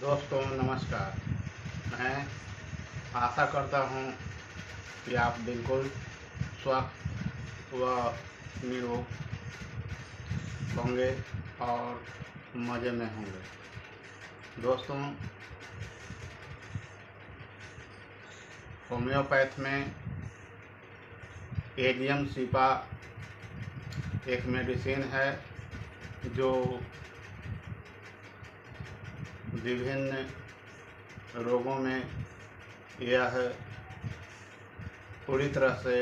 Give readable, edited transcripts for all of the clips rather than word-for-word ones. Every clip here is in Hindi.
दोस्तों नमस्कार। मैं आशा करता हूँ कि आप बिल्कुल स्वस्थ व निरोग होंगे और मज़े में होंगे। दोस्तों, होम्योपैथ में एलियम सीपा एक मेडिसिन है जो विभिन्न रोगों में यह पूरी तरह से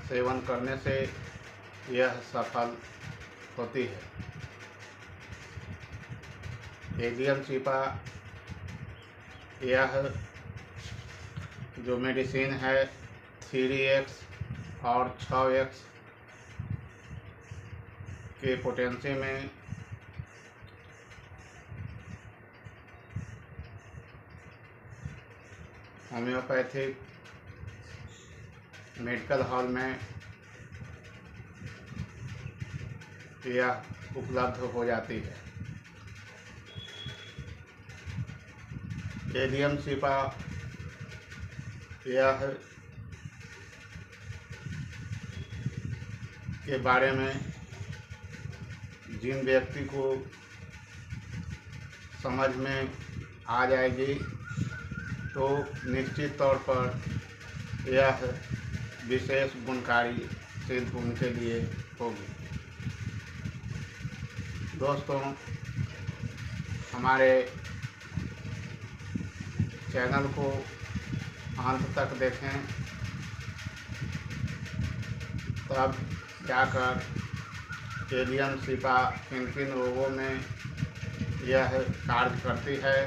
सेवन करने से यह सफल होती है। एलियम सीपा यह जो मेडिसिन है 3x और 6x के पोटेंसी में होम्योपैथिक मेडिकल हॉल में यह उपलब्ध हो जाती है। एलियम सीपा यह के बारे में जिन व्यक्ति को समझ में आ जाएगी तो निश्चित तौर पर यह विशेष गुणकारी सिद्ध उनके लिए होगी। दोस्तों, हमारे चैनल को अंत तक देखें, तब जाकर एलियम सीपा किन किन रोगों में यह कार्य करती है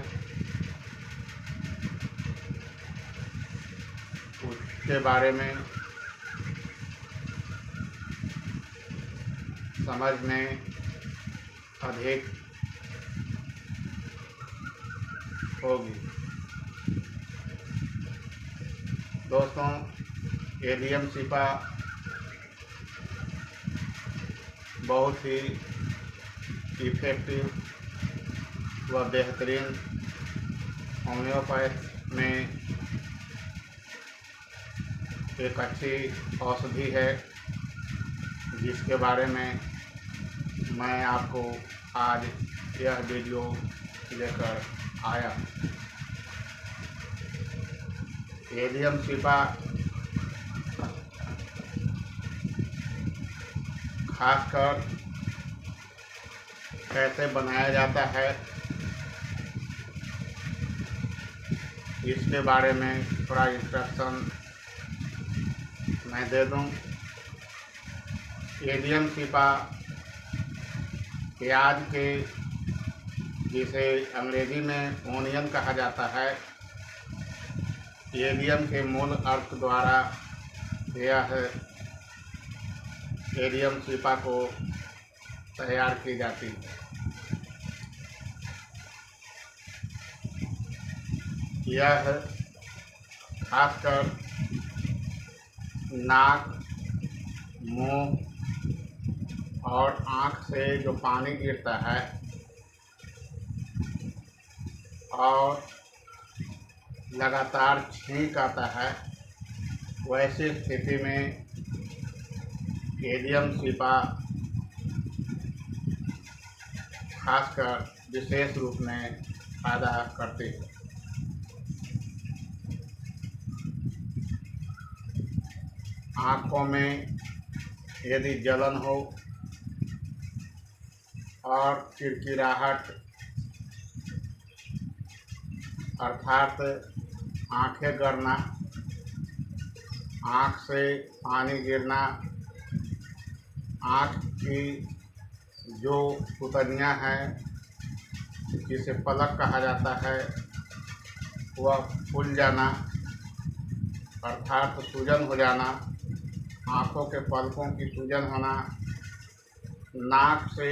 उसके बारे में समझ में अधिक होगी। दोस्तों, एलियम सीपा बहुत ही इफ़ेक्टिव व बेहतरीन होम्योपैथ में एक अच्छी औषधि है, जिसके बारे में मैं आपको आज यह वीडियो लेकर आया। एलियम सीपा खासकर कैसे बनाया जाता है इसके बारे में थोड़ा इंस्ट्रक्शन मैं दे दूं। एलियम सीपा प्याज के, जिसे अंग्रेजी में ओनियन कहा जाता है, एलियम के मूल अर्थ द्वारा यह एलियम सीपा को तैयार की जाती है। यह खासकर नाक, मुंह और आँख से जो पानी गिरता है और लगातार छींक आता है, वैसी स्थिति में एलियम सीपा खासकर विशेष रूप में फायदा करती है। आँखों में यदि जलन हो और चिड़चिड़ाहट अर्थात आँखें गड़ना, आँख से पानी गिरना, आँख की जो पुतलियाँ हैं जिसे पलक कहा जाता है वह फूल जाना अर्थात सूजन हो जाना, आँखों के पलकों की सूजन होना, नाक से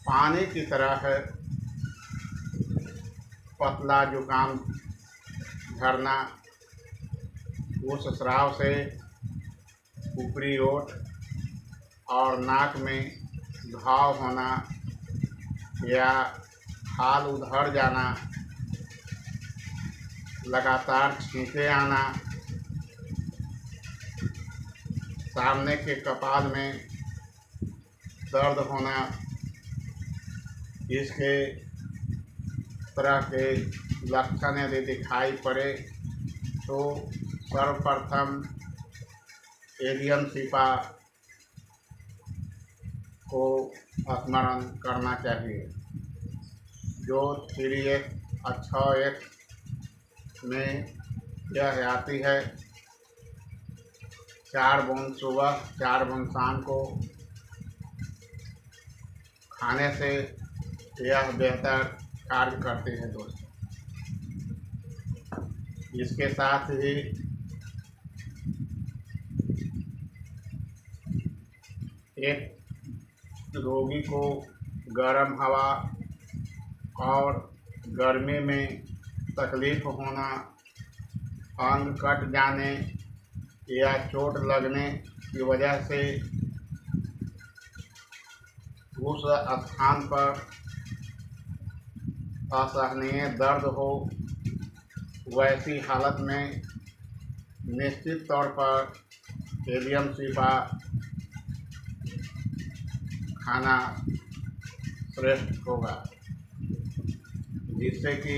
पानी की तरह पतला जुकाम झरना, उस स्राव से ऊपरी ओठ और नाक में घाव होना, या खाल उधड़ जाना, लगातार छींके आना, सामने के कपाल में दर्द होना, इसके तरह के लक्षण यदि दिखाई पड़े तो सर्वप्रथम एलियन शिपा को स्मरण करना चाहिए, जो 3x और 6x में यह आती है। 4 बूंद सुबह 4 बूंद शाम को खाने से यह बेहतर कार्य करते हैं दोस्तों। इसके साथ ही एक रोगी को गर्म हवा और गर्मी में तकलीफ होना, अंग कट जाने या चोट लगने की वजह से उस स्थान पर असहनीय दर्द हो, वैसी हालत में निश्चित तौर पर एलियन शिपा खाना श्रेष्ठ होगा, जिससे कि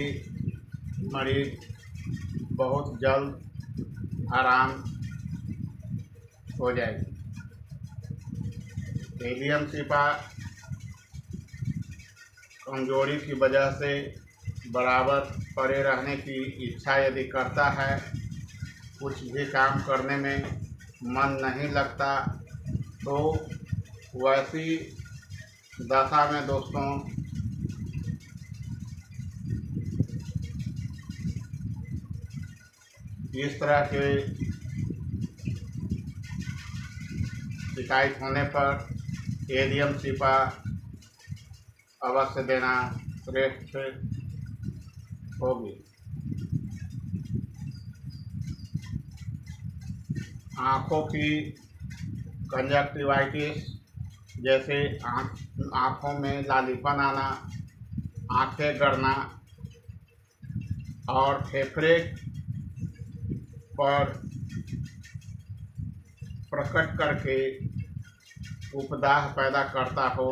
मरीज बहुत जल्द आराम हो जाएगी। एलियन शिपा कमजोरी की वजह से बराबर पड़े रहने की इच्छा यदि करता है, कुछ भी काम करने में मन नहीं लगता, तो वैसी दशा में दोस्तों इस तरह के शिकायत होने पर एलियन शिपा अवश्य देना श्रेष्ठ होगी। आँखों की कंजक्टिवाइटिस, जैसे आँखों में लालीपन आना, आँखें गड़ना और फेफड़े पर प्रकट करके उपदाह पैदा करता हो,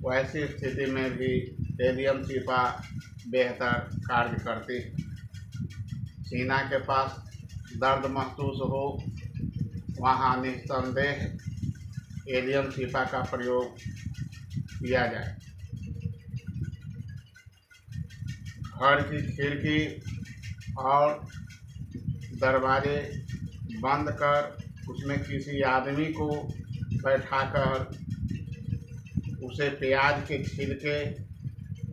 वैसी स्थिति में भी एलियन शिपा बेहतर कार्य करती है। सीना के पास दर्द महसूस हो, वहाँ निस्संदेह एलियन शिपा का प्रयोग किया जाए। घर की खिड़की और दरवाजे बंद कर उसमें किसी आदमी को बैठाकर उसे प्याज के छिलके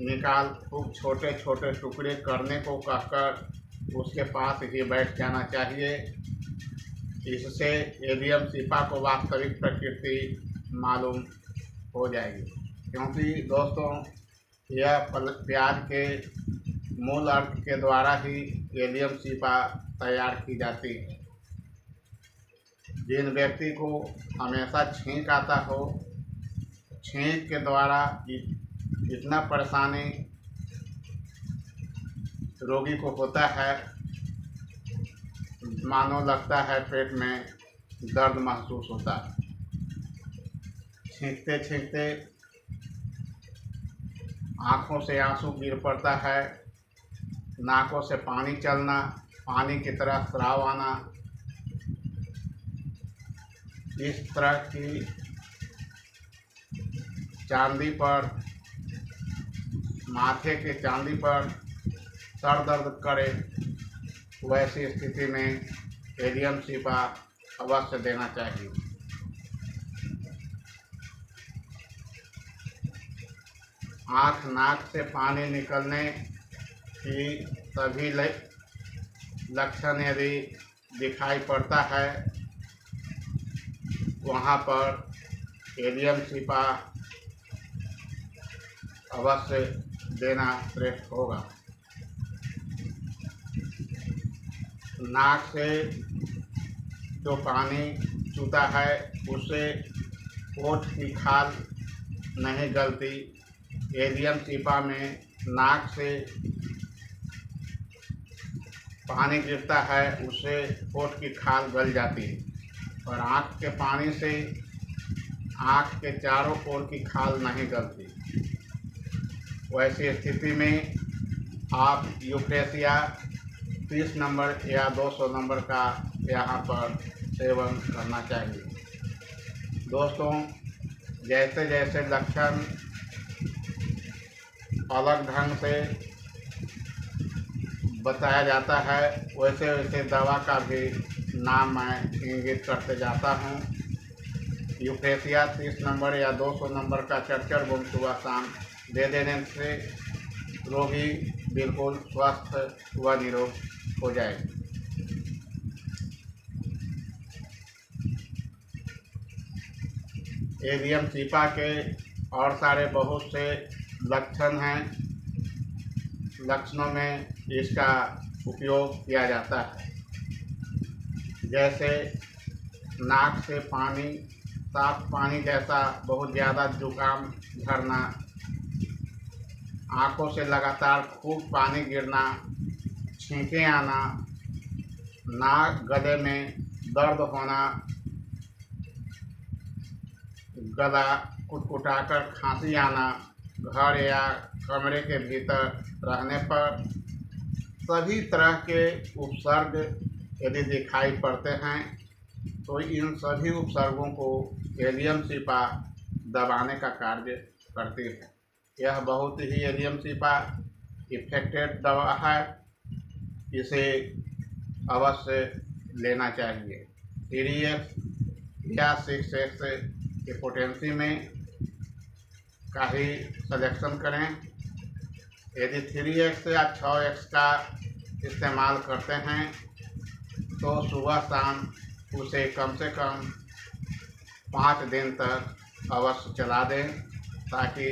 निकाल खूब छोटे छोटे टुकड़े करने को कहकर उसके पास ही बैठ जाना चाहिए। इससे एलियन शिपा को वास्तविक प्रकृति मालूम हो जाएगी, क्योंकि दोस्तों यह प्याज के मूल अर्थ के द्वारा ही एलियन शिपा तैयार की जाती है। जिन व्यक्ति को हमेशा छींक आता हो, छींक के द्वारा इतना परेशानी रोगी को होता है, मानो लगता है पेट में दर्द महसूस होता है। छींकते छींकते आँखों से आंसू गिर पड़ता है, नाकों से पानी चलना, पानी की तरह स्राव आना, इस तरह की चांदी पर, माथे के चांदी पर सर दर्द करे, वैसी स्थिति में एलियन शिपा अवश्य देना चाहिए। आँख नाक से पानी निकलने की सभी लक्षण यदि दिखाई पड़ता है, वहाँ पर एलियन शिपा अवश्य देना श्रेष्ठ होगा। नाक से जो पानी चूता है उससे ओठ की खाल नहीं गलती, एलियम सीपा में नाक से पानी गिरता है, उससे होठ की खाल गल जाती है, और आँख के पानी से आँख के चारों ओर की खाल नहीं गलती। वैसी स्थिति में आप यूफ्रेसिया 30 नंबर या 200 नंबर का यहाँ पर सेवन करना चाहिए। दोस्तों, जैसे जैसे लक्षण अलग ढंग से बताया जाता है, वैसे वैसे दवा का भी नाम मैं इंगित करते जाता हूँ। यूफ्रेसिया 30 नंबर या 200 नंबर का चरचर बूंद सुबह शाम दे देने से रोगी बिल्कुल स्वस्थ व निरोग हो जाए। एलियम सीपा के और सारे बहुत से लक्षण हैं। लक्षणों में इसका उपयोग किया जाता है, जैसे नाक से पानी, साफ पानी जैसा बहुत ज़्यादा जुकाम झरना, आँखों से लगातार खूब पानी गिरना, छींकें आना, नाक गले में दर्द होना, गला कुटकुटाकर खांसी आना, घर या कमरे के भीतर रहने पर सभी तरह के उपसर्ग यदि दिखाई पड़ते हैं तो इन सभी उपसर्गों को एलियम सीपा दबाने का कार्य करती है। यह बहुत ही एलियम सीपा इफेक्टेड दवा है, इसे अवश्य लेना चाहिए। 3x या 6x की पोटेंसी में का ही सलेक्शन करें। यदि 3x या 6x का इस्तेमाल करते हैं तो सुबह शाम उसे कम से कम 5 दिन तक अवश्य चला दें, ताकि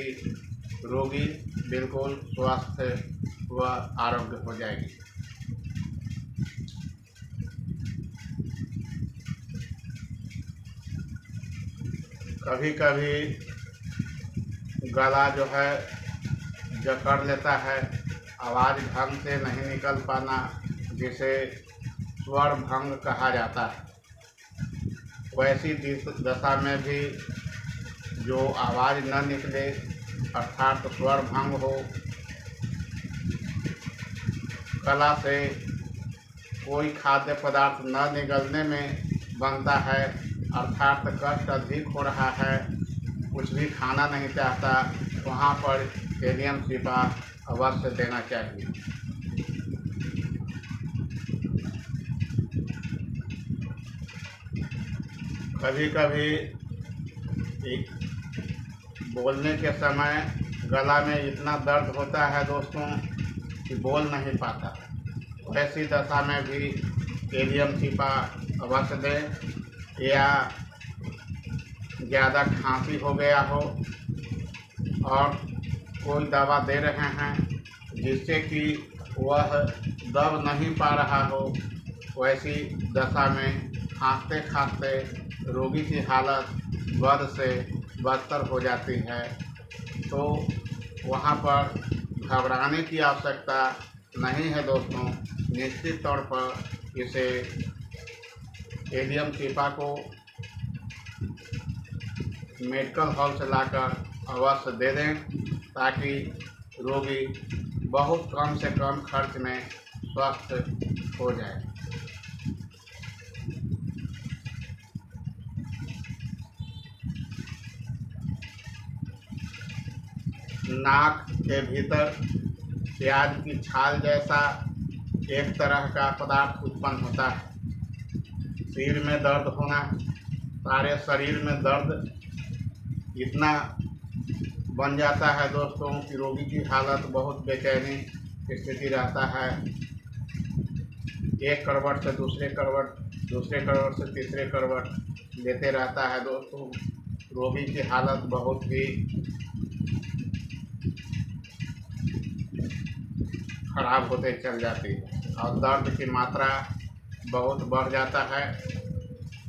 रोगी बिल्कुल स्वस्थ व आरोग्य हो जाएगी। कभी कभी गला जो है जकड़ लेता है, आवाज़ ढंग से नहीं निकल पाना, जिसे स्वर भंग कहा जाता है। वैसी दशा में भी जो आवाज़ न निकले अर्थात स्वर भंग हो, गला से कोई खाद्य पदार्थ न निगलने में बनता है, अर्थात कष्ट अधिक हो रहा है, कुछ भी खाना नहीं चाहता, वहाँ पर एलियम सीपा अवश्य देना चाहिए। कभी कभी बोलने के समय गला में इतना दर्द होता है दोस्तों कि बोल नहीं पाता। ऐसी दशा में भी एलियम सीपा अवश्य दें, या ज़्यादा खांसी हो गया हो और कोई दवा दे रहे हैं जिससे कि वह दब नहीं पा रहा हो, वैसी दशा में खांसते खांसते रोगी की हालत बद से बदतर हो जाती है, तो वहाँ पर घबराने की आवश्यकता नहीं है दोस्तों। निश्चित तौर पर इसे एलियम सीपा को मेडिकल हॉल से लाकर अवश्य दे दें, ताकि रोगी बहुत कम से कम खर्च में स्वस्थ हो जाए। नाक के भीतर प्याज की छाल जैसा एक तरह का पदार्थ उत्पन्न होता है। सिर में दर्द होना, सारे शरीर में दर्द इतना बन जाता है दोस्तों कि रोगी की हालत बहुत बेचैनी स्थिति रहता है। एक करवट से दूसरे करवट, दूसरे करवट से तीसरे करवट लेते रहता है दोस्तों। रोगी की हालत बहुत ही खराब होते चल जाती है और दर्द की मात्रा बहुत बढ़ जाता है।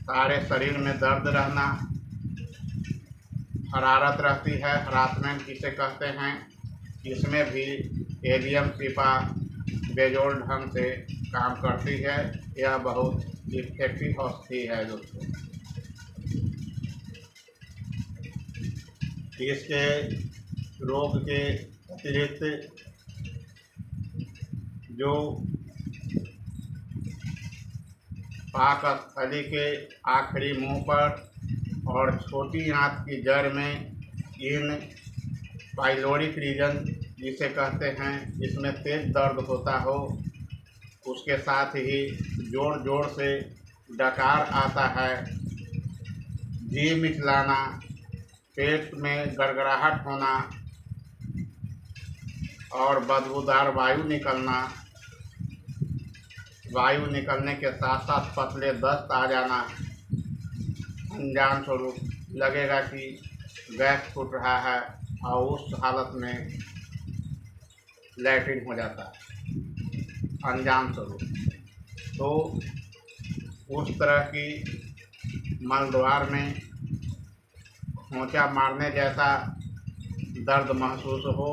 सारे शरीर में दर्द रहना, हरारत रहती है, हरासमेंट जिसे कहते हैं, इसमें भी एलियम सीपा बेजोड़ ढंग से काम करती है। यह बहुत इफेक्टिव औषधि है दोस्तों। इसके रोग के अतिरिक्त जो पाकस्थली के आखिरी मुंह पर और छोटी आंत की जड़ में इन पाइलोरिक रीजन जिसे कहते हैं, इसमें तेज दर्द होता हो, उसके साथ ही जोर जोर से डकार आता है, जी मिचलाना, पेट में गड़गड़ाहट होना और बदबूदार वायु निकलने के साथ साथ पतले दस्त आ जाना, अनजान स्वरूप लगेगा कि गैस फूट रहा है और उस हालत में लैट्रिन हो जाता है अनजान स्वरूप। तो उस तरह की मलद्वार में खोंचा मारने जैसा दर्द महसूस हो,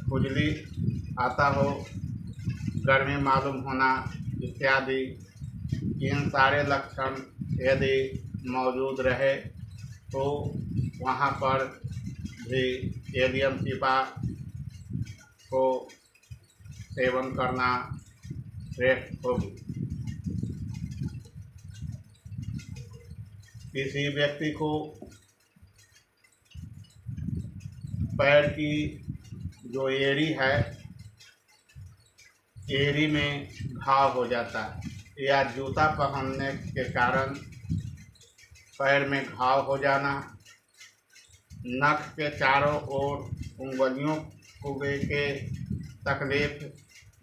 खुजली आता हो, गर्मी मालूम होना इत्यादि, इन सारे लक्षण यदि मौजूद रहे तो वहाँ पर भी एलियम सीपा को सेवन करना श्रेष्ठ होगी। किसी व्यक्ति को पैर की जो एड़ी है, एड़ी में घाव हो जाता है या जूता पहनने के कारण पैर में घाव हो जाना, नख के चारों ओर उंगलियों के तकलीफ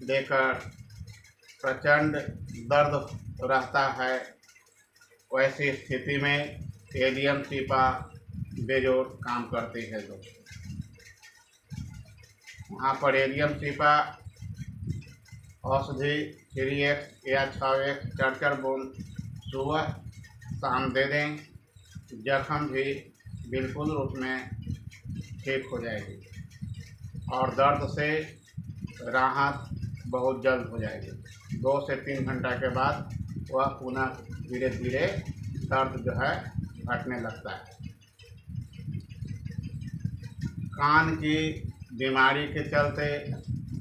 देकर प्रचंड दर्द रहता है, वैसी स्थिति में एलियम सीपा बेजोड़ काम करती है दोस्तों। वहाँ पर एलियम सीपा औषधि 3x या 6x चढ़ बूंद सुबह शाम दे दें, जख्म भी बिल्कुल रूप में ठीक हो जाएगी और दर्द से राहत बहुत जल्द हो जाएगी। 2 से 3 घंटा के बाद वह पुनः धीरे धीरे दर्द जो है घटने लगता है। कान की बीमारी के चलते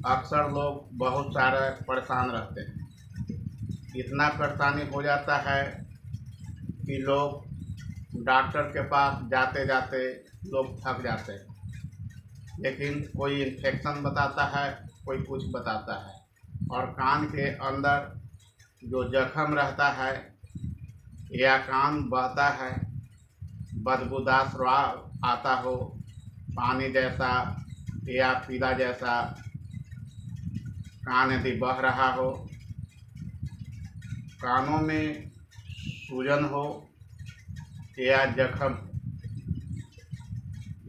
अक्सर लोग बहुत सारे परेशान रहते हैं। इतना परेशानी हो जाता है कि लोग डॉक्टर के पास जाते जाते लोग थक जाते हैं, लेकिन कोई इन्फेक्शन बताता है, कोई कुछ बताता है, और कान के अंदर जो जख्म रहता है या कान बहता है, बदबूदार स्वाद आता हो, पानी जैसा या पीला जैसा कान यदि बह रहा हो, कानों में सूजन हो या जख्म,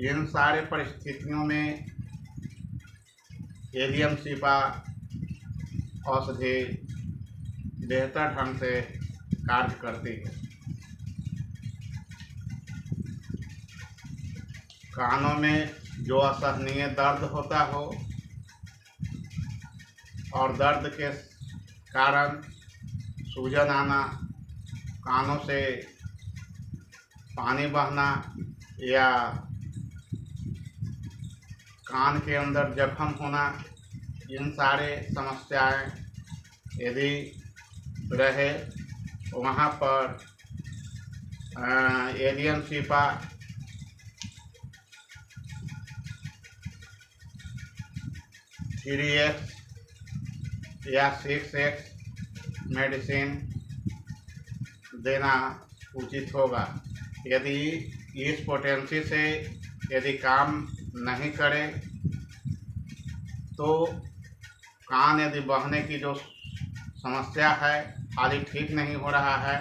इन सारे परिस्थितियों में एलियम सीपा औषधि बेहतर ढंग से कार्य करती है। कानों में जो असहनीय दर्द होता हो और दर्द के कारण सूजन आना, कानों से पानी बहना या कान के अंदर जख्म होना, इन सारे समस्याएं यदि रहे तो वहाँ पर एलियम सीपा या 6x मेडिसिन देना उचित होगा। यदि इस पोटेंसी से यदि काम नहीं करे तो कान यदि बहने की जो समस्या है खाली ठीक नहीं हो रहा है,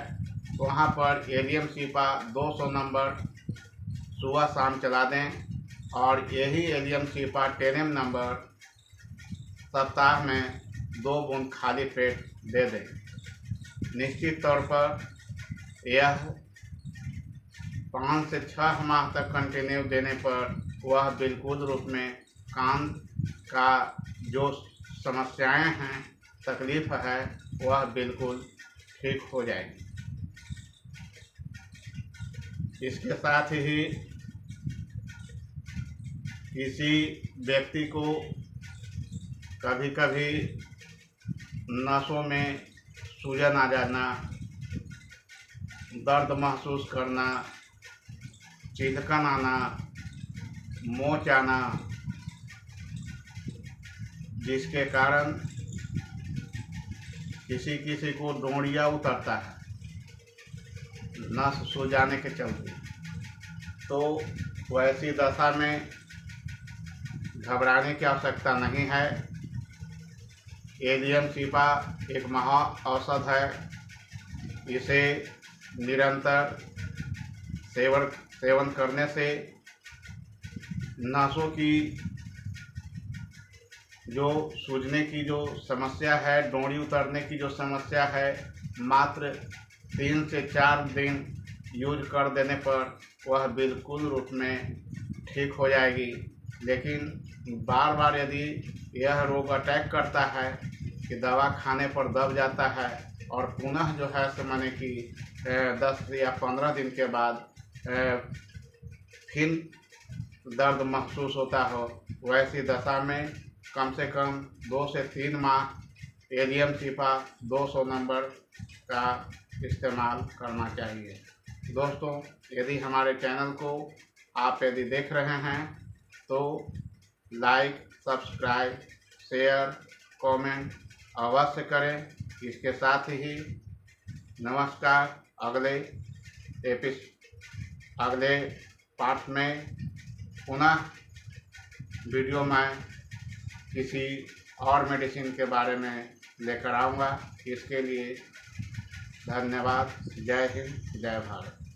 तो वहाँ पर एलियम सीपा 200 नंबर सुबह शाम चला दें और यही एलियम सीपा 10M नंबर सप्ताह में 2 बूंद खाली पेट दे दें। निश्चित तौर पर यह 5 से 6 माह तक कंटिन्यू देने पर वह बिल्कुल रूप में कान का जो समस्याएं हैं, तकलीफ है, वह बिल्कुल ठीक हो जाएगी। इसके साथ ही किसी व्यक्ति को कभी कभी नसों में सूजन आ जाना, दर्द महसूस करना, चिढ़कन आना, मोच आना, जिसके कारण किसी किसी को डोरिया उतरता है नस सूज जाने के चलते, तो वैसी दशा में घबराने की आवश्यकता नहीं है। एलियम सीपा एक महा औषध है। इसे निरंतर सेवन करने से नसों की जो सूजने की जो समस्या है, डोरी उतरने की जो समस्या है, मात्र 3 से 4 दिन यूज कर देने पर वह बिल्कुल रूप में ठीक हो जाएगी। लेकिन बार बार यदि यह रोग अटैक करता है कि दवा खाने पर दब जाता है और पुनः जो है सो माने कि 10 या 15 दिन के बाद फिर दर्द महसूस होता हो, वैसी दशा में कम से कम 2 से 3 माह एलियम सीपा 200 नंबर का इस्तेमाल करना चाहिए। दोस्तों, यदि हमारे चैनल को आप यदि देख रहे हैं तो लाइक, सब्सक्राइब, शेयर, कमेंट अवश्य करें। इसके साथ ही नमस्कार। अगले पार्ट में पुनः वीडियो में किसी और मेडिसिन के बारे में लेकर आऊँगा। इसके लिए धन्यवाद। जय हिंद, जय भारत।